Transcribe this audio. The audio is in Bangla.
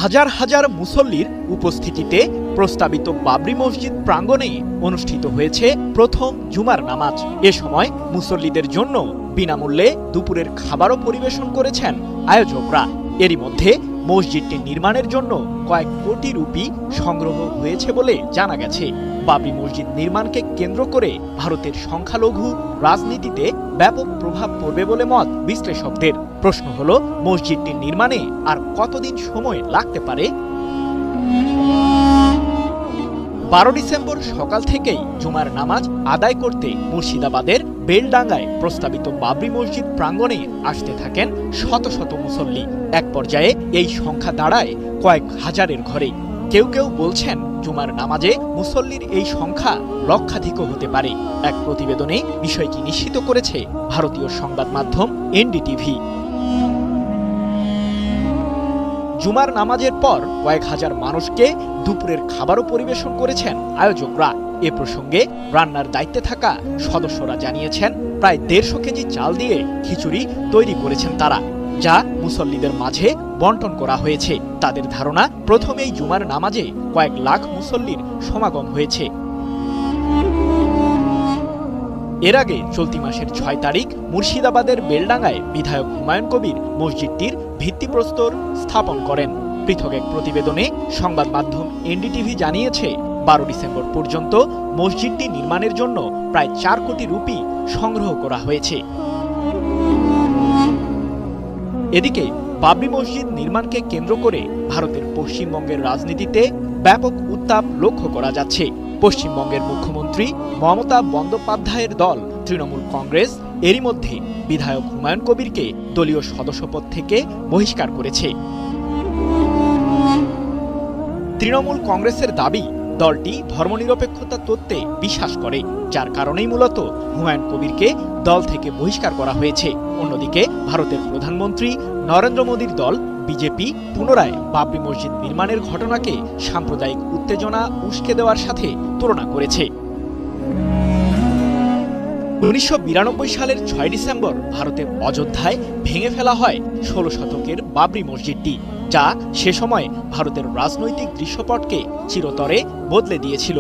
হাজার হাজার মুসল্লির উপস্থিতিতে প্রস্তাবিত বাবরি মসজিদ প্রাঙ্গণে অনুষ্ঠিত হয়েছে প্রথম জুমার নামাজ। এ সময় মুসল্লিদের জন্য বিনামূল্যে দুপুরের খাবারও পরিবেশন করেছেন আয়োজকরা। এরই মধ্যে মসজিদটি নির্মাণের জন্য কয়েক কোটি রুপি সংগ্রহ হয়েছে বলে জানা গেছে। বাবরি মসজিদ নির্মাণকে কেন্দ্র করে ভারতের সংখ্যালঘু রাজনীতিতে ব্যাপক প্রভাব পড়বে বলে মত বিশ্লেষকদের। প্রশ্ন হলো, মসজিদটি নির্মাণে আর কতদিন সময় লাগতে পারে? 12 ডিসেম্বর সকাল থেকেই জুমার নামাজ আদায় করতে মুর্শিদাবাদের বেলডাঙ্গায় প্রস্তাবিত বাবরি মসজিদ প্রাঙ্গণে আসতে থাকেন শত শত মুসল্লি। এক পর্যায়ে এই সংখ্যা দাঁড়ায় কয়েক হাজারের ঘরে। কেউ কেউ বলছেন, জুমার নামাজে মুসল্লির এই সংখ্যা লক্ষাধিকও হতে পারে। এক প্রতিবেদনে বিষয়টি নিশ্চিত করেছে ভারতীয় সংবাদ মাধ্যম এনডিটিভি। জুমার নামাজের পর কয়েক হাজার মানুষকে দুপুরের খাবারও পরিবেশন করেছেন আয়োজকরা। এ প্রসঙ্গে রান্নার দায়িত্বে থাকা সদস্যরা জানিয়েছেন, প্রায় 150 কেজি চাল দিয়ে খিচুড়ি তৈরি করেছেন তারা, যা মুসল্লিদের মাঝে বন্টন করা হয়েছে। তাদের ধারণা, প্রথমেই জুমার নামাজে কয়েক লাখ মুসল্লির সমাগম হয়েছে। এর আগে চলতি মাসের 6 তারিখ মুর্শিদাবাদের বেলডাঙ্গায় বিধায়ক হুমায়ুন কবির মসজিদটির ভিত্তিপ্রস্তর স্থাপন করেন। পৃথক এক প্রতিবেদনে সংবাদ মাধ্যম এনডিটিভি জানিয়েছে, 12 ডিসেম্বর পর্যন্ত মসজিদটি নির্মাণের জন্য প্রায় 4 কোটি রুপি সংগ্রহ করা হয়েছে। এদিকে বাবরি মসজিদ নির্মাণকে কেন্দ্র করে ভারতের পশ্চিমবঙ্গের রাজনীতিতে ব্যাপক উত্তাপ লক্ষ্য করা যাচ্ছে। পশ্চিমবঙ্গের মুখ্যমন্ত্রী মমতা বন্দ্যোপাধ্যায়ের দল তৃণমূল কংগ্রেস এরই মধ্যে বিধায়ক হুমায়ুন কবিরকে দলীয় সদস্যপদ থেকে বহিষ্কার করেছে। তৃণমূল কংগ্রেসের দাবি, দলটি ধর্মনিরপেক্ষতা তত্ত্বে বিশ্বাস করে, যার কারণেই মূলত হুমায়ুন কবিরকে দল থেকে বহিষ্কার করা হয়েছে। অন্যদিকে ভারতের প্রধানমন্ত্রী নরেন্দ্র মোদীর দল বিজেপি পুনরায় বাবরি মসজিদ নির্মাণের ঘটনাকে সাম্প্রদায়িক উত্তেজনা উস্কে দেওয়ার সাথে তুলনা করেছে। 1992 সালের 6 ডিসেম্বর ভারতের অযোধ্যায় ভেঙে ফেলা হয় 16 শতকের বাবরি মসজিদটি, যা সে সময় ভারতের রাজনৈতিক দৃশ্যপটকে চিরতরে বদলে দিয়েছিল।